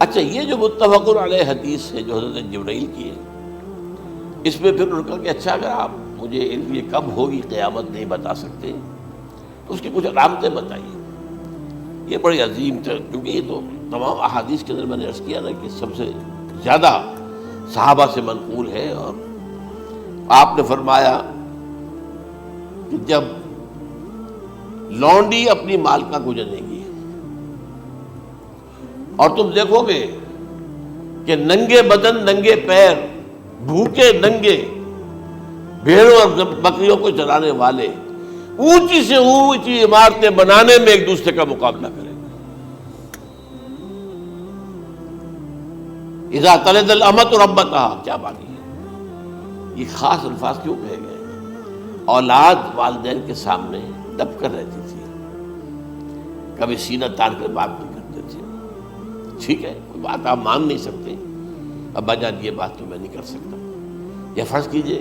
اچھا، یہ جو متفق علیہ حدیث ہے جو حضرت جبرائیل کی ہے، اس میں پھر انہوں نے کہا کہ اچھا اگر آپ مجھے یہ کب ہوگی قیامت نہیں بتا سکتے تو اس کی کچھ علامتیں بتائیے۔ یہ بڑی عظیم تھا، کیونکہ یہ تو تمام احادیث کے اندر میں نے عرض کیا نا کہ سب سے زیادہ صحابہ سے منقول ہے۔ اور آپ نے فرمایا کہ جب لونڈی اپنی مالکہ کو جنے گی اور تم دیکھو گے کہ ننگے بدن ننگے پیر بھوکے ننگے بھیڑوں اور بکریوں کو چلانے والے اونچی سے اونچی عمارتیں بنانے میں ایک دوسرے کا مقابلہ کریں گے۔ اذا تلد الامۃ ربتہا، کیا بات ہے؟ یہ خاص الفاظ کیوں کہے گئے؟ اولاد والدین کے سامنے دب کر رہتی تھی، کبھی سینہ تان کر بات نہیں کرتے تھے۔ ٹھیک ہے، کوئی بات آپ مان نہیں سکتے، ابا جان یہ بات تو میں نہیں کر سکتا، یا فرض کیجئے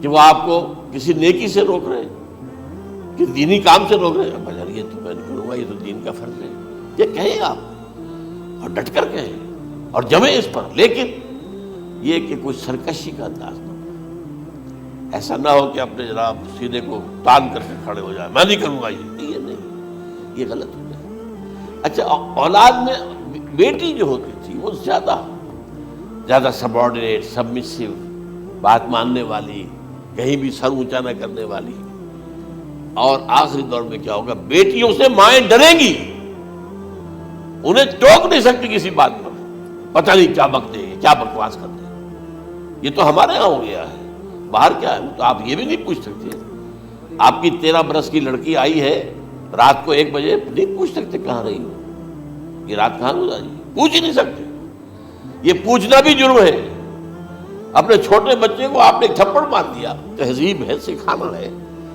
کہ وہ آپ کو کسی نیکی سے روک رہے ہیں، کسی دینی کام سے روک رہے ہیں، ابا جان یہ تو میں نہیں کروں گا، یہ تو دین کا فرض ہے، یہ کہیں آپ اور ڈٹ کر کہیں اور جمیں اس پر، لیکن یہ کہ کوئی سرکشی کا انداز نہ ہو، ایسا نہ ہو کہ اپنے جناب سینے کو تان کر کے کھڑے ہو جائے، میں نہیں کروں گا، یہ نہیں، یہ غلط ہو جائے۔ اچھا، اولاد میں بیٹی جو ہوتی تھی وہ زیادہ سبارڈینیٹ، سبمسیو، بات ماننے والی، کہیں بھی سر اونچا نہ کرنے والی۔ اور آخری دور میں کیا ہوگا؟ بیٹیوں سے مائیں ڈریں گی، انہیں ٹوک نہیں سکتی کسی بات پر، پتہ نہیں کیا بکتے ہیں، کیا بکواس کرتے ہیں۔ یہ تو ہمارے ہاں ہو گیا ہے، باہر کیا ہے تو آپ یہ بھی نہیں پوچھ سکتے۔ آپ کی 13 برس کی لڑکی آئی ہے رات کو 1 بجے، نہیں پوچھ سکتے کہاں رہی ہو، یہ رات کہاں گزاری، پوچھ ہی نہیں سکتے۔ یہ پوچھنا بھی جرم ہے۔ اپنے چھوٹے بچے کو آپ نے ایک تھپڑ مار دیا، تہذیب ہے، سکھانا ہے،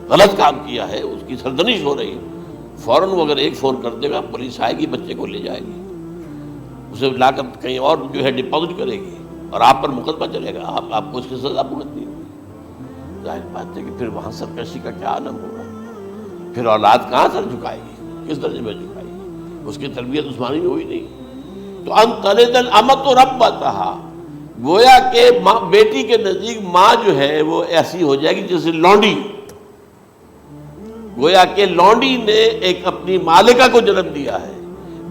غلط کام کیا ہے، اس کی سرزنش ہو رہی ہے، فوراً وہ اگر ایک فون کر دے گا پولیس آئے گی، بچے کو لے جائے گی، اسے لا کر کہیں اور جو ہے ڈپازٹ کرے گی اور آپ پر مقدمہ چلے گا، آپ کو اس کی سزا بھگتنی ہوگی۔ ظاہر بات ہے کہ پھر وہاں سرکشی کا کیا عالم ہوگا، پھر اولاد کہاں سر جھکائے گی، کس درجے میں جھکائے گی؟ اس کی تربیت عثمانی ہوئی نہیں۔ تو ان تلد الامۃ ربتہا، گویا کہ بیٹی کے نزدیک ماں جو ہے وہ ایسی ہو جائے گی جیسے لونڈی، گویا کہ لونڈی نے ایک اپنی مالکہ کو جنم دیا ہے،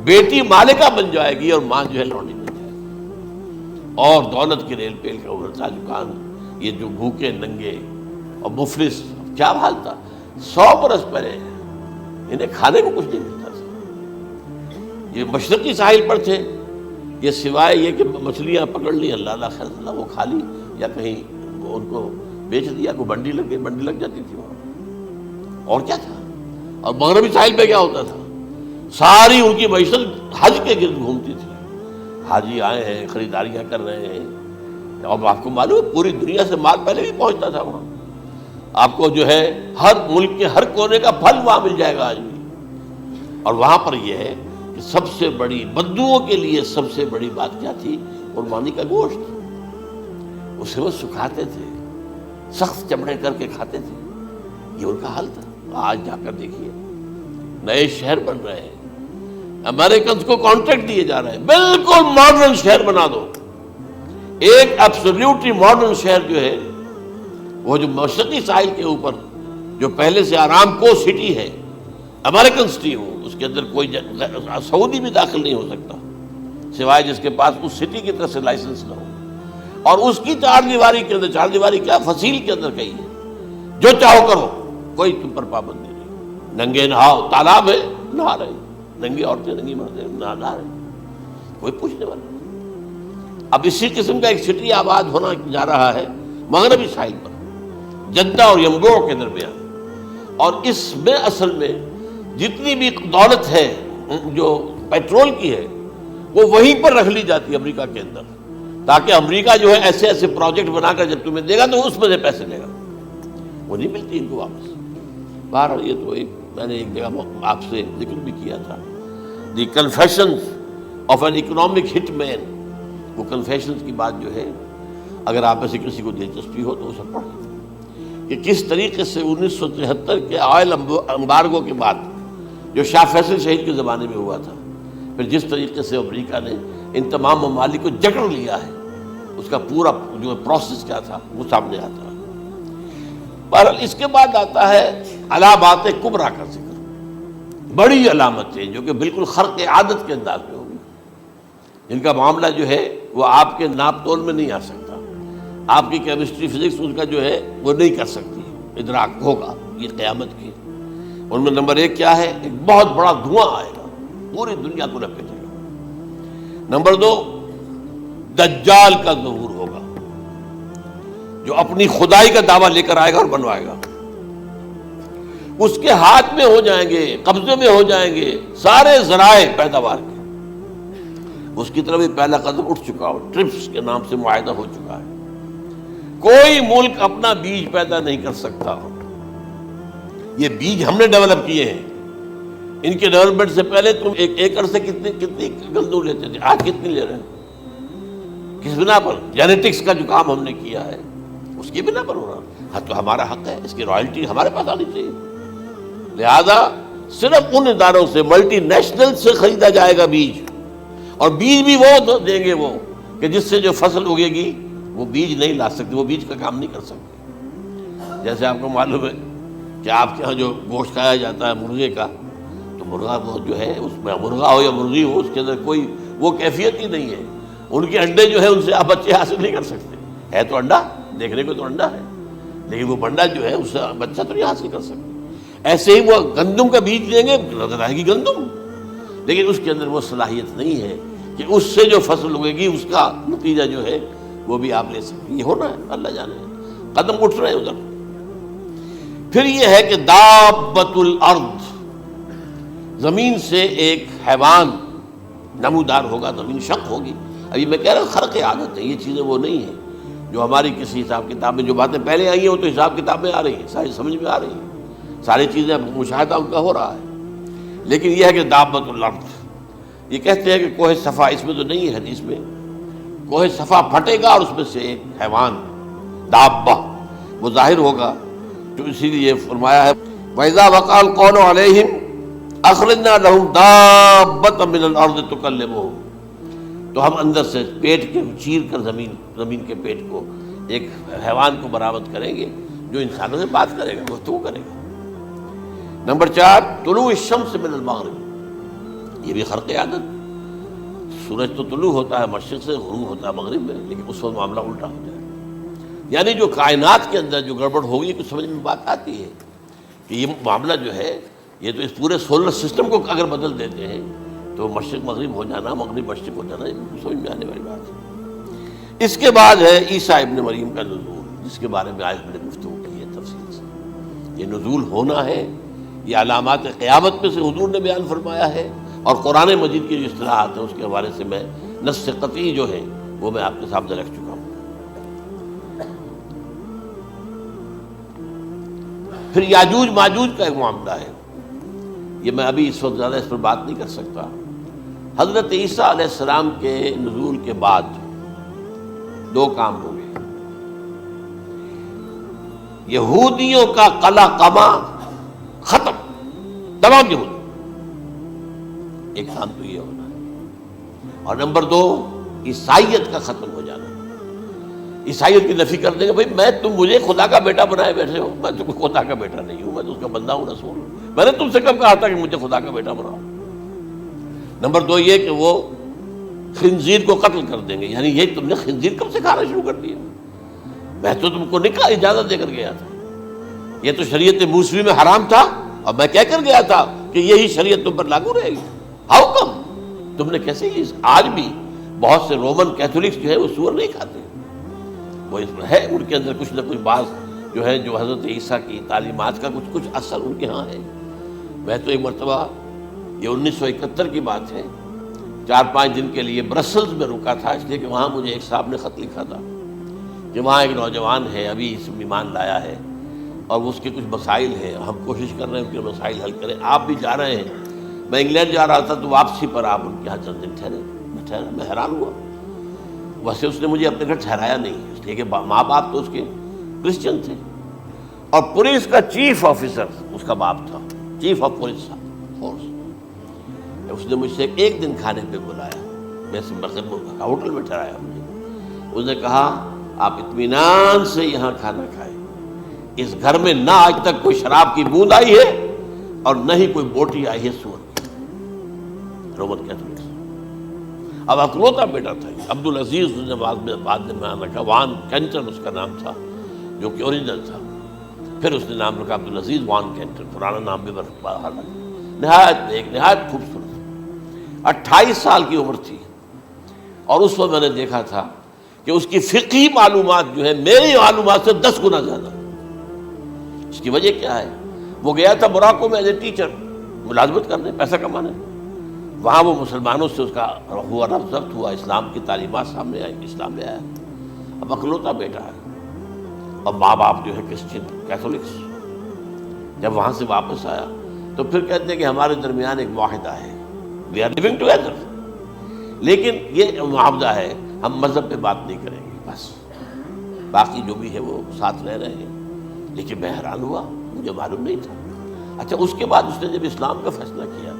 بیٹی مالکہ بن جائے گی اور ماں جو ہے لونڈی بن جائے گی۔ اور دولت کے ریل پیل کا ابھرتا دکان، یہ جو بھوکے ننگے اور مفلس، کیا حال تھا 100 برس پہلے، انہیں کھانے کو کچھ نہیں ملتا تھا۔ یہ مشرقی ساحل پر تھے، یہ سوائے یہ کہ مچھلیاں پکڑ لی، اللہ خیر اللہ وہ کھا لی، یا کہیں ان کو بیچ دیا، کوئی بنڈی لگ جاتی تھی وہاں، اور کیا تھا۔ اور مغربی ساحل پہ کیا ہوتا تھا؟ ساری ان کی معیشت حج کے گرد گھومتی تھی، حاجی آئے ہیں، خریداریاں کر رہے ہیں، اور آپ کو معلوم ہے پوری دنیا سے مال پہلے بھی پہنچتا تھا وہاں، آپ کو جو ہے ہر ملک کے ہر کونے کا پھل وہاں مل جائے گا آج بھی۔ اور وہاں پر یہ ہے کہ سب سے بڑی بدوؤں کے لیے سب سے بڑی بات کیا تھی؟ قربانی کا گوشت، اسے وہ سکھاتے تھے، سخت چمڑے کر کے کھاتے تھے، یہ ان کا حل تھا۔ آج جا کر دیکھیے نئے شہر بن رہے ہیں، امریکنز کو کانٹریکٹ دیے جا رہے ہیں، بالکل ماڈرن شہر بنا دو، ایک ایبسلیوٹلی ماڈرن شہر جو ہے وہ جو مشرقی ساحل کے اوپر جو پہلے سے آرام کو سٹی ہے، امریکن سٹی ہو، اس کے اندر کوئی سعودی بھی داخل نہیں ہو سکتا سوائے جس کے پاس اس سٹی کی طرف سے لائسنس نہ ہو، اور اس کی 4 دیواری کے اندر، 4 دیواری کیا فصیل کے اندر کہی ہے، جو چاہو کرو، کوئی تم پر پابندی نہیں، ننگے نہاؤ، تالاب ہے نہا رہے، ننگی عورتیں ننگی مردیں نہا رہے، کوئی پوچھنے والا نہیں۔ اب اسی قسم کا ایک سٹی آباد ہونا جا رہا ہے مغربی ساحل پر، جدہ اور ینبوع کے درمیان، اور اس میں اصل میں جتنی بھی دولت ہے جو پیٹرول کی ہے وہ وہیں پر رکھ لی جاتی ہے امریکہ کے اندر، تاکہ امریکہ جو ہے ایسے ایسے پروجیکٹ بنا کر جب تمہیں دے گا تو اس میں سے پیسے لے گا، وہ نہیں ملتی ان کو واپس۔ باہر یہ تو ایک میں نے ایک جگہ آپ سے ذکر بھی کیا تھا، دی کنفیشنز آف این اکنامک ہٹ مین، وہ کنفیشنز کی بات جو ہے اگر آپ میں سے کسی کو دلچسپی ہو تو اسے پڑھیں، کہ کس طریقے سے 1973 کے آئل امبارگو کے بعد جو شاہ فیصل شہید کے زمانے میں ہوا تھا، پھر جس طریقے سے امریکہ نے ان تمام ممالک کو جکڑ لیا ہے، اس کا پورا جو پروسیس کیا تھا وہ سامنے آتا ہے۔ بہرحال اس کے بعد آتا ہے علامات کبریٰ کا ذکر، بڑی علامتیں جو کہ بالکل خرق عادت کے انداز میں ہوگی، جن کا معاملہ جو ہے وہ آپ کے ناپ تول میں نہیں آ سکتا، آپ کی کیمسٹری فزکس اس کا جو ہے وہ نہیں کر سکتی، ادراک ہوگا یہ قیامت کی۔ ان میں نمبر 1 کیا ہے؟ ایک بہت بڑا دھواں آئے گا، پوری دنیا کو لپیٹے گا۔ نمبر 2 دجال کا ظہور ہوگا، جو اپنی خدائی کا دعویٰ لے کر آئے گا اور بنوائے گا، اس کے ہاتھ میں ہو جائیں گے، قبضے میں ہو جائیں گے سارے ذرائع پیداوار کے، اس کی طرف بھی پہلا قدم اٹھ چکا ہو، ٹرپس کے نام سے معاہدہ ہو چکا ہے۔ کوئی ملک اپنا بیج پیدا نہیں کر سکتا، یہ بیج ہم نے ڈیولپ کیے ہیں، ان کے ڈیولپمنٹ سے پہلے تم ایک ایکڑ سے کتنی گندم لیتے تھے، آج کتنی لے رہے ہیں؟ کس بنا پر؟ جینیٹکس کا جو کام ہم نے کیا ہے اس کی بنا پر ہو رہا۔ ہاں تو ہمارا حق ہے، اس کی رائلٹی ہمارے پاس آنی چاہیے، لہذا صرف ان اداروں سے، ملٹی نیشنل سے خریدا جائے گا بیج، اور بیج بھی وہ دیں گے وہ کہ جس سے جو فصل اگے گی وہ بیج نہیں لا سکتے، وہ بیج کا کام نہیں کر سکتے۔ جیسے آپ کو معلوم ہے کہ آپ کے ہاں جو گوشت کھایا جاتا ہے مرغے کا، تو مرغا وہ جو ہے اس میں مرغا ہو یا مرغی ہو، اس کے اندر کوئی وہ کیفیت ہی نہیں ہے، ان کے انڈے جو ہے ان سے آپ بچے حاصل نہیں کر سکتے، ہے تو انڈا، دیکھنے کو تو انڈا ہے لیکن وہ بنڈا جو ہے اس سے بچہ تو نہیں حاصل کر سکتے۔ ایسے ہی وہ گندم کا بیج دیں گے، نظر آئے گی گندم، لیکن اس کے اندر وہ صلاحیت نہیں ہے کہ اس سے جو فصل اگے گی اس کا نتیجہ جو ہے وہ بھی آپ لے سکتے۔ یہ ہونا ہے، اللہ جانے، قدم اٹھ رہے ہیں ادھر۔ پھر یہ ہے کہ دابۃ الارض، زمین سے ایک حیوان نمودار ہوگا، زمین شق ہوگی۔ ابھی میں کہہ رہا ہوں خرق عادت ہے، یہ چیزیں وہ نہیں ہیں جو ہماری کسی حساب کتاب میں جو باتیں پہلے آئی ہیں وہ تو حساب کتاب میں آ رہی ہیں، ساری سمجھ میں آ رہی ہیں، ساری چیزیں مشاہدہ ان کا ہو رہا ہے۔ لیکن یہ ہے کہ دابۃ الارض، یہ کہتے ہیں کہ کوہ صفا، اس میں تو نہیں ہے حدیث میں، کوہ صفا پھٹے گا اور اس میں سے ایک حیوان دابہ وہ ظاہر ہوگا، تو اسی لیے فرمایا ہے وَإِذَا وَقَعَ الْقَوْلُ عَلَيْهِمْ أَخْرَجْنَا لَهُمْ دَابَّةً مِّنَ الْأَرْضِ تُكَلِّمُهُمْ، تو ہم اندر سے پیٹ کے چیر کر زمین کے پیٹ کو ایک حیوان کو برآمد کریں گے جو انسانوں سے بات کرے گا، گفتگو کرے گا۔ نمبر 4 طلوع الشمس من المغرب، یہ بھی خرق عادت، سورج تو طلوع ہوتا ہے مشرق سے، غروب ہوتا ہے مغرب میں، لیکن اس وقت معاملہ الٹا ہو جائے، یعنی جو کائنات کے اندر جو گڑبڑ ہوگی کچھ سمجھ میں بات آتی ہے کہ یہ معاملہ جو ہے یہ تو اس پورے سولر سسٹم کو اگر بدل دیتے ہیں تو مشرق مغرب ہو جانا، مغرب مشرق ہو جانا، یہ سمجھ میں آنے والی بات ہے۔ اس کے بعد ہے عیسیٰ ابن مریم کا نزول، جس کے بارے میں آج ہم نے گفتگو کی ہے تفصیل سے۔ یہ نزول ہونا ہے، یہ علامات قیامت میں سے حضور نے بیان فرمایا ہے، اور قرآن مجید کی جو اصطلاحات ہیں اس کے حوالے سے میں نص قطعی جو ہے وہ میں آپ کے سامنے رکھ چکا ہوں۔ پھر یاجوج ماجوج کا ایک معاملہ ہے، یہ میں ابھی اس وقت زیادہ اس پر بات نہیں کر سکتا۔ حضرت عیسیٰ علیہ السلام کے نزول کے بعد 2 کام ہو گئے، یہودیوں کا قلع قمع ختم، تمام یہود، ایک کام تو یہ ہونا ہے، اور نمبر 2 عیسائیت کا ختم ہو جانا، عیسائیت کی نفی کر دیں گے، بھائی میں تم مجھے خدا کا بیٹا بنائے بیٹھے ہو، میں تم خدا کا بیٹا نہیں ہوں، میں تو اس کا بندہ ہوں، رسول ہوں، میں نے تم سے کب کہا تھا کہ مجھے خدا کا بیٹا بناؤ۔ نمبر 2 یہ کہ وہ خنزیر کو قتل کر دیں گے، یعنی یہ تم نے خنزیر کب سے کھانا شروع کر دیا، میں تو تم کو نکاح اجازت دے کر گیا تھا، یہ تو شریعت موسوی میں حرام تھا اور میں کہہ کر گیا تھا کہ یہی شریعت تم پر لاگو رہے گی، ہاؤ کم تم نے کیسے یہ؟ آج بھی بہت سے رومن کیتھولکس جو ہے وہ سور نہیں کھاتے، وہ اس میں ہے ان کے اندر کچھ نہ کچھ بعض جو ہے جو حضرت عیسیٰ کی تعلیمات کا کچھ اثر ان کے ہاں ہے۔ میں تو ایک مرتبہ، یہ 1971 کی بات ہے، 4-5 دن کے لیے برسلز میں رکا تھا، اس لیے کہ وہاں مجھے ایک صاحب نے خط لکھا تھا کہ وہاں ایک نوجوان ہے، ابھی اس میں ایمان لایا ہے اور اس کے کچھ مسائل ہیں، ہم کوشش کر رہے ہیں ان کے مسائل حل کریں، آپ بھی جا رہے ہیں۔ میں انگلینڈ جا رہا تھا تو واپسی پر آپ ان کے یہاں چند دن ٹھہرے، میں حیران ہوا، ویسے اس نے مجھے اپنے گھر ٹھہرایا نہیں، اس لیے کہ ماں باپ تو اس کے کرسچن تھے، اور پولیس کا چیف آفیسر اس کا باپ تھا، چیف آف پولیس فورس۔ اس نے مجھ سے 1 دن کھانے پہ بلایا، میں سے ہوٹل میں ٹھہرایا مجھے. اس نے کہا آپ اطمینان سے یہاں کھانا کھائیں, اس گھر میں نہ آج تک کوئی شراب کی بوند آئی ہے اور نہ ہی کوئی بوٹی آئی ہے سور کی. رومن کیتھولک اب اکلوتا بیٹا تھا عبدالعزیز, نے بعد میں نام رکھا, وان کینٹن اس کا نام تھا جو کہ اوریجنل تھا. پھر اس نے نام رکھا عبدالعزیز وان کینٹن, پرانا نام بھی باہر رکھا. نہایت خوبصورت, 28 سال کی عمر تھی, اور اس وقت میں نے دیکھا تھا کہ اس کی فقہی معلومات جو ہے میری معلومات سے 10 گنا زیادہ. اس کی وجہ کیا ہے؟ وہ گیا تھا موراکو میں ایز اے ٹیچر ملازمت کرنے, پیسہ کمانے. وہاں وہ مسلمانوں سے اس کا ہوا ربط ضبط ہوا, اسلام کی تعلیمات سامنے آئی, اسلام لے آیا. اب اکلوتا بیٹا ہے اور ماں باپ جو ہے کرسچن کیتھولکس. جب وہاں سے واپس آیا تو پھر کہتے ہیں کہ ہمارے درمیان ایک معاہدہ ہے, وی آر لیونگ ٹوگیدر, لیکن یہ معاہدہ ہے ہم مذہب پہ بات نہیں کریں گے, بس باقی جو بھی ہے وہ ساتھ رہ رہے ہیں. لیکن میں حیران ہوا, مجھے معلوم نہیں تھا. اچھا اس کے بعد اس نے جب اسلام کا فیصلہ کیا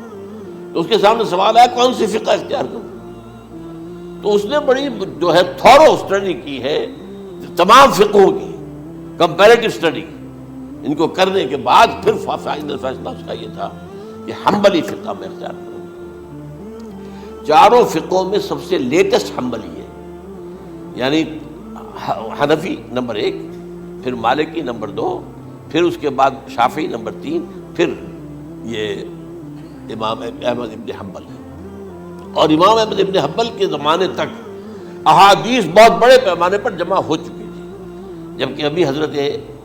تو اس کے سامنے سوال آیا کون سی فقہ اختیار کروں. تو اس نے بڑی جو ہے تھورو اسٹڈی کی ہے تمام فقہوں کی, کمپیریٹو اسٹڈی. ان کو کرنے کے بعد پھر فائنل فیصلہ اس کا یہ تھا کہ حنبلی فقہ میں اختیار کروں. چاروں فقہوں میں سب سے لیٹسٹ حنبلی ہے, یعنی حنفی نمبر 1, پھر مالکی نمبر 2, پھر اس کے بعد شافعی نمبر 3, پھر یہ امام احمد ابن حنبل ہے. اور امام احمد ابن حنبل کے زمانے تک احادیث بہت بڑے پیمانے پر جمع ہو چکی تھی, جبکہ ابھی حضرت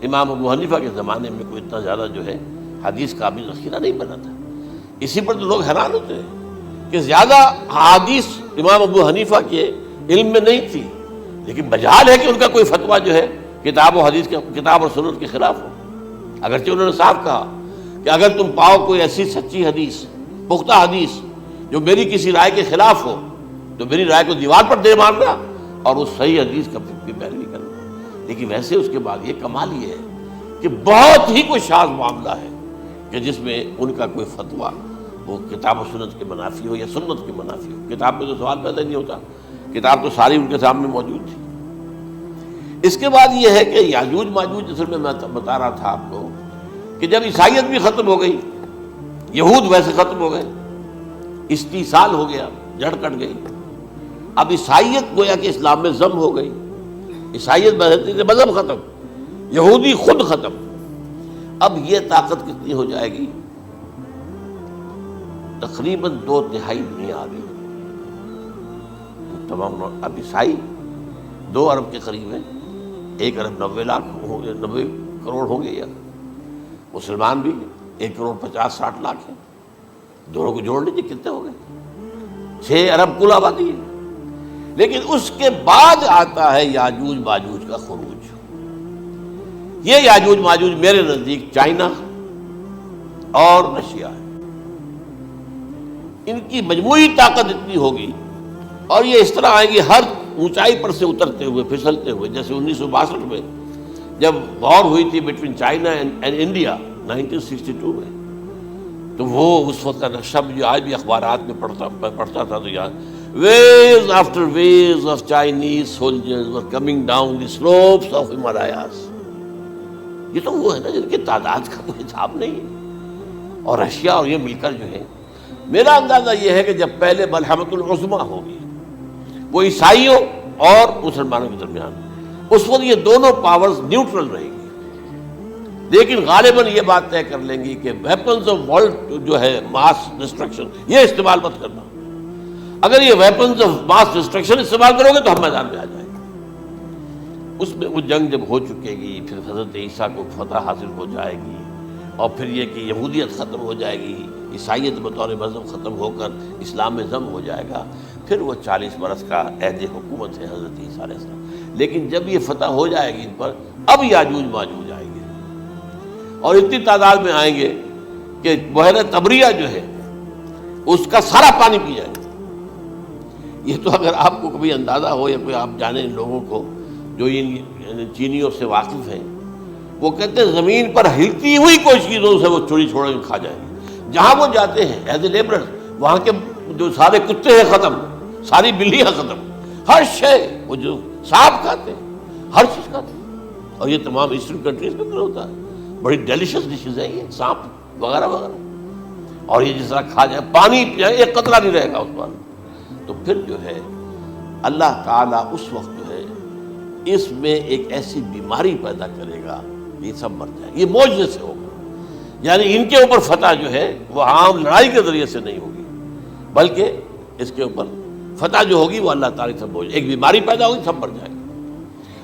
امام ابو حنیفہ کے زمانے میں کوئی اتنا زیادہ جو ہے حدیث کا بھی ذخیرہ نہیں بنا تھا. اسی پر تو لوگ حیران ہوتے ہیں کہ زیادہ حدیث امام ابو حنیفہ کے علم میں نہیں تھی, لیکن مجال ہے کہ ان کا کوئی فتویٰ جو ہے کتاب و حدیث کے, کتاب اور سنت کے خلاف ہو. اگرچہ انہوں نے صاف کہا کہ اگر تم پاؤ کوئی ایسی سچی حدیث, پختہ حدیث جو میری کسی رائے کے خلاف ہو, تو میری رائے کو دیوار پر دے مارنا اور اس صحیح حدیث کا بھی پیروی کرنا. لیکن ویسے اس کے بعد یہ کمال یہ ہے کہ بہت ہی کوئی شاذ معاملہ ہے کہ جس میں ان کا کوئی فتویٰ وہ کتاب و سنت کے منافی ہو یا سنت کے منافی ہو. کتاب میں تو سوال پیدا نہیں ہوتا, کتاب تو ساری ان کے سامنے موجود تھی. اس کے بعد یہ ہے کہ یاجوج ماجوج, اصل میں بتا رہا تھا آپ کو کہ جب عیسائیت بھی ختم ہو گئی, یہود ویسے ختم ہو گئے, استیصال ہو گیا, جڑ کٹ گئی. اب عیسائیت گویا کہ اسلام میں ضم ہو گئی. عیسائیت مذہب ختم, یہودی خود ختم. اب یہ طاقت کتنی ہو جائے گی؟ تقریباً 2/3 دنیا آ گئی تمام. اب عیسائی 2 ارب کے قریب ہیں, 1 ارب 90 کروڑ ہوں گے, یا مسلمان بھی 1 کروڑ 50-60 لاکھ ہیں. دونوں کو جوڑ لیجیے کتنے ہو گئے, 6 ارب کل آبادی ہے. لیکن اس کے بعد آتا ہے یاجوج ماجوج کا خروج. یہ یاجوج ماجوج میرے نزدیک چائنا اور رشیا ہے. ان کی مجموعی طاقت اتنی ہوگی اور یہ اس طرح آئیں گے ہر اونچائی پر سے اترتے ہوئے, پھسلتے ہوئے. جیسے 1962 میں جب وار ہوئی تھی بٹوین چائنا اینڈ انڈیا 1962 میں, تو وہ اس وقت کا نقشہ جو آج بھی اخبارات میں پڑھتا تھا تو یاد, waves after waves of Chinese soldiers were coming down the slopes of Himalayas. یہ تو وہ ہے نا جن کی تعداد کا کوئی حساب نہیں ہے. اور رشیا اور یہ مل کر جو ہے, میرا اندازہ یہ ہے کہ جب پہلے ملحمۃ العظمیٰ ہوگی وہ عیسائیوں اور مسلمانوں کے درمیان, اس وقت یہ دونوں پاورز نیوٹرل رہیں گی. لیکن غالباً یہ بات طے کر لیں گی کہ ویپنز آف ورلڈ جو ہے ماس ڈسٹرکشن, یہ استعمال مت کرنا. اگر یہ ویپنز آف ماس ڈسٹرکشن استعمال کرو گے تو ہم میدان میں آ جائیں گے. اس میں وہ جنگ جب ہو چکے گی, پھر حضرت عیسیٰ کو فتح حاصل ہو جائے گی, اور پھر یہ کہ یہودیت ختم ہو جائے گی, عیسائیت بطور مذہب ختم ہو کر اسلام میں ضم ہو جائے گا. پھر وہ 40 برس کا عہد حکومت ہے حضرت عیسیٰ علیہ السلام. لیکن جب یہ فتح ہو جائے گی ان پر, اب یاجوج ماجوج آئیں گے اور اتنی تعداد میں آئیں گے کہ بحیرہ طبریہ جو ہے اس کا سارا پانی پی جائے گا. یہ تو اگر آپ کو کبھی اندازہ ہو یا کوئی آپ جانیں ان لوگوں کو جو ان چینیوں سے واقف ہیں, وہ کہتے ہیں زمین پر ہلتی ہوئی کوئی چیزوں سے وہ چوری چھوڑ کھا جائیں گے. جہاں وہ جاتے ہیں ایز اے لیبرر, وہاں کے جو سارے کتے ہیں ختم, ساری بلیاں ختم، ہر شے، وہ جو سانپ کھاتے ہیں، ہر چیز کھاتے ہیں، اور یہ تمام ایسٹرن کنٹریز کے اندر ہوتا ہے، بڑی ڈیلیشس ڈشز ہیں یہ سانپ وغیرہ وغیرہ، اور یہ جس طرح کھا جائے، پانی پیا ایک قطرہ نہیں رہے گا اس پر. تو پھر جو ہے اللہ تعالیٰ اس وقت جو ہے اس میں ایک ایسی بیماری پیدا کرے گا، یہ سب مر جائیں، یہ معجزے سے ہوگا. یعنی ان کے اوپر فتح جو ہے وہ عام لڑائی کے ذریعے سے نہیں ہوگی، بلکہ اس کے اوپر فتح جو ہوگی وہ اللہ تعالیٰ سے بوجھ، ایک بیماری پیدا ہوگی، سب مر جائیں گے.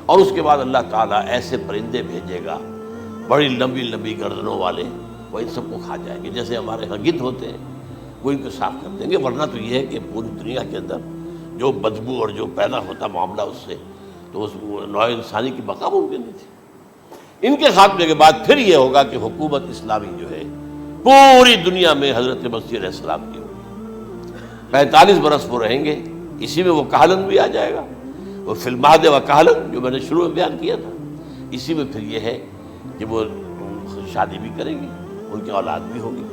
اور اس کے بعد اللہ تعالیٰ ایسے پرندے بھیجے گا بڑی لمبی لمبی گردنوں والے، وہ ان سب کو کھا جائیں گے. جیسے ہمارے ہاں گدھ ہوتے ہیں وہ ان کو صاف کر دیں گے، ورنہ تو یہ ہے کہ پوری دنیا کے اندر جو بدبو اور جو پیدا ہوتا معاملہ اس سے، تو اس نوع انسانی کی بقا ممکن نہیں تھی. ان کے خاتمے کے بعد پھر یہ ہوگا کہ حکومت اسلامی جو ہے پوری دنیا میں حضرت مسیح علیہ السلام کی ہوگی. 45 برس وہ رہیں گے، اسی میں وہ کہلن بھی آ جائے گا، وہ فی المہد و کہلن جو میں نے شروع میں بیان کیا تھا، اسی میں پھر یہ ہے کہ وہ شادی بھی کریں گے، ان کی اولاد بھی ہوگی،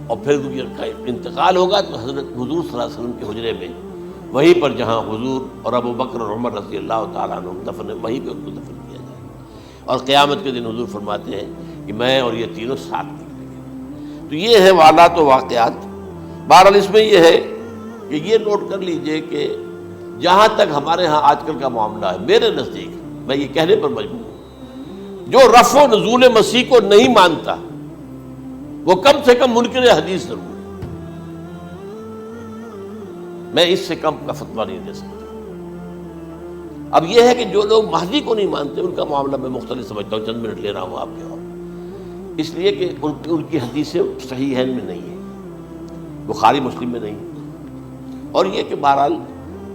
اور پھر ان کا انتقال ہوگا تو حضرت حضور صلی اللہ علیہ وسلم کے حجرے میں، وہیں پر جہاں حضور اور ابو بکر اور عمر رضی اللہ تعالیٰ عنہ دفن، وہیں پہ ان کو دفن کیا جائے. اور قیامت کے دن حضور فرماتے ہیں کہ میں اور یہ تینوں ساتھ نکلیں گے. تو یہ ہے حالات و واقعات. بہرحال اس میں یہ ہے کہ یہ نوٹ کر لیجئے کہ جہاں تک ہمارے ہاں آج کل کا معاملہ ہے، میرے نزدیک میں یہ کہنے پر مجبور ہوں، جو رفع و نزول مسیح کو نہیں مانتا وہ کم سے کم منکر حدیث ضرور ہے. میں اس سے کم کا فتویٰ نہیں دے سکتا. اب یہ ہے کہ جو لوگ مہدی کو نہیں مانتے ان کا معاملہ میں مختلف سمجھتا ہوں، چند منٹ لے رہا ہوں آپ کے، اور اس لیے کہ ان کی حدیثیں صحیحین میں نہیں ہیں، بخاری مسلم میں نہیں، اور یہ کہ بہرحال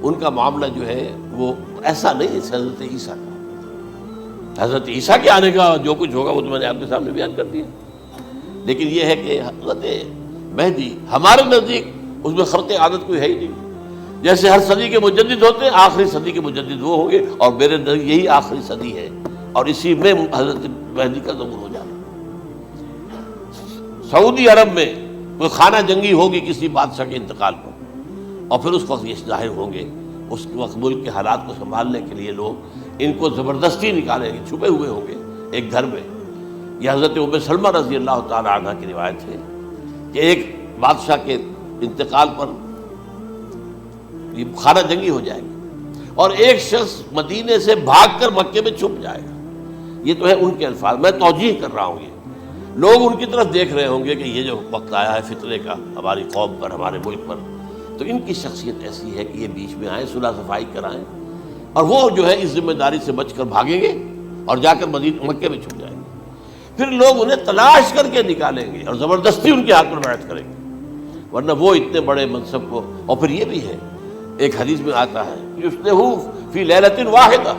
ان کا معاملہ جو ہے وہ ایسا نہیں ہے حضرت عیسیٰ کا. حضرت عیسیٰ کے آنے کا جو کچھ ہوگا وہ تو میں نے آپ کے سامنے بیان کر دیا. لیکن یہ ہے کہ حضرت مہدی ہمارے نزدیک اس میں خرق عادت کوئی ہے ہی نہیں. جیسے ہر صدی کے مجدد ہوتے ہیں، آخری صدی کے مجدد وہ ہوں گے، اور میرے نزدیک یہی آخری صدی ہے، اور اسی میں حضرت مہدی کا ظہور ہو جانا. سعودی عرب میں کوئی خانہ جنگی ہوگی کسی بادشاہ کے انتقال پر، اور پھر اس وقت یہ ظاہر ہوں گے. اس وقت ملک کے حالات کو سنبھالنے کے لیے لوگ ان کو زبردستی نکالیں گے، چھپے ہوئے ہوں گے ایک گھر میں. یہ حضرت ام سلمہ رضی اللہ تعالی عنہ کی روایت ہے کہ ایک بادشاہ کے انتقال پر یہ خانہ جنگی ہو جائے گی، اور ایک شخص مدینے سے بھاگ کر مکے میں چھپ جائے گا. یہ تو ہے ان کے الفاظ، میں توجیہ کر رہا ہوں. یہ لوگ ان کی طرف دیکھ رہے ہوں گے کہ یہ جو وقت آیا ہے فتنے کا ہماری قوم پر، ہمارے ملک پر، تو ان کی شخصیت ایسی ہے کہ یہ بیچ میں آئیں، صلح صفائی کرائیں، اور وہ جو ہے اس ذمہ داری سے بچ کر بھاگیں گے اور جا کر مکے میں چھپ جائیں گے. پھر لوگ انہیں تلاش کر کے نکالیں گے اور زبردستی ان کے ہاتھ پر بیعت کریں گے، ورنہ وہ اتنے بڑے منصب کو. اور پھر یہ بھی ہے، ایک حدیث میں آتا ہے یصلحو فی لیلۃ واحدہ،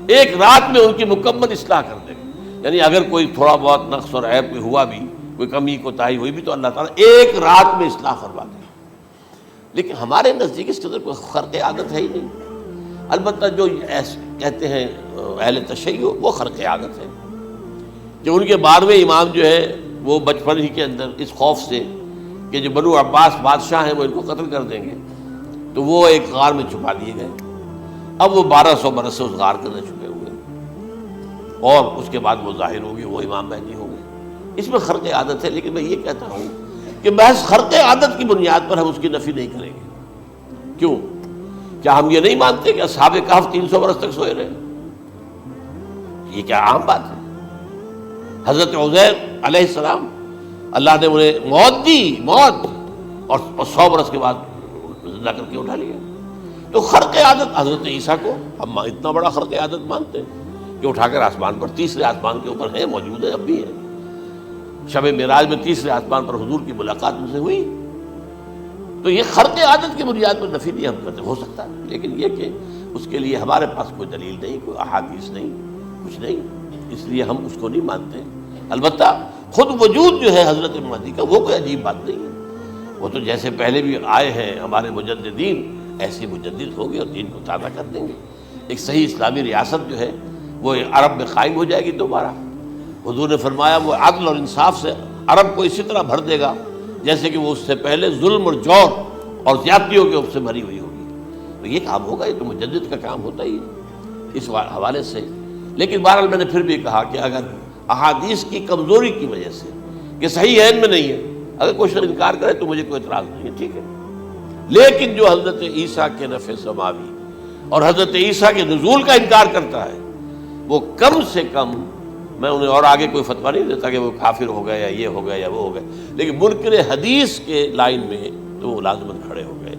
ایک رات میں ان کی مکمل اصلاح کر دیں گے. یعنی اگر کوئی تھوڑا بہت نقص اور عیب کوئی ہوا بھی، کوئی کمی کوتاہی ہوئی بھی، تو اللہ تعالیٰ ایک رات میں اصلاح کروا دیں گے. لیکن ہمارے نزدیک اس کے اندر کوئی خرق عادت ہے ہی نہیں. البتہ جو کہتے ہیں اہل تشیع، وہ خرق عادت ہے کہ ان کے 12ویں امام جو ہے وہ بچپن ہی کے اندر اس خوف سے کہ جو بنو عباس بادشاہ ہیں وہ ان کو قتل کر دیں گے، تو وہ ایک غار میں چھپا لیے گئے. اب وہ 1200 برس سے اس غار کے اندر چھپے ہوئے، اور اس کے بعد وہ ظاہر ہوگی، وہ امام مہدی ہوں گے. اس میں خرق عادت ہے، لیکن میں یہ کہتا ہوں کہ محض خرق عادت کی بنیاد پر ہم اس کی نفی نہیں کریں گے. کیوں؟ کیا ہم یہ نہیں مانتے کہ اصحاب کہف 300 برس تک سوئے رہے؟ یہ کیا عام بات ہے؟ حضرت عزیر علیہ السلام اللہ نے انہیں موت دی، موت، اور 100 برس کے بعد زندہ کر کے اٹھا لیا. تو خرق عادت حضرت عیسیٰ کو ہم اتنا بڑا خرق عادت مانتے ہیں کہ اٹھا کر آسمان پر، تیسرے آسمان کے اوپر ہے، موجود ہے، اب بھی ہے. شب معراج میں تیسرے آسمان پر حضور کی ملاقات ان سے ہوئی. تو یہ خرق عادت کی بنیاد پر نفی نہیں ہم کرتے. ہو سکتا ہے، لیکن یہ کہ اس کے لیے ہمارے پاس کوئی دلیل نہیں، کوئی احادیث نہیں، کچھ نہیں، اس لیے ہم اس کو نہیں مانتے. البتہ خود وجود جو ہے حضرت مہدی کا وہ کوئی عجیب بات نہیں ہے. وہ تو جیسے پہلے بھی آئے ہیں ہمارے مجددین، ایسے مجدد ہوں گے اور دین کو تازہ کر دیں گے. ایک صحیح اسلامی ریاست جو ہے وہ عرب میں قائم ہو جائے گی دوبارہ. حضور نے فرمایا وہ عدل اور انصاف سے عرب کو اسی طرح بھر دے گا جیسے کہ وہ اس سے پہلے ظلم اور جور اور زیادتیوں کے اوپر سے بھری ہوئی ہوگی. یہ کام ہوگا، یہ تو مجدد کا کام ہوتا ہی ہے اس حوالے سے۔ لیکن بہرحال میں نے پھر بھی کہا کہ اگر احادیث کی کمزوری کی وجہ سے کہ صحیح عین میں نہیں ہے، اگر کوئی شخص انکار کرے تو مجھے کوئی اعتراض نہیں ہے، ٹھیک ہے۔ لیکن جو حضرت عیسیٰ کے نفع سماوی اور حضرت عیسیٰ کے نزول کا انکار کرتا ہے، وہ کم سے کم، میں انہیں اور آگے کوئی فتویٰ نہیں دیتا کہ وہ کافر ہو گئے یا یہ ہو گئے یا وہ ہو گئے، لیکن منکر حدیث کے لائن میں تو وہ لازماً کھڑے ہو گئے۔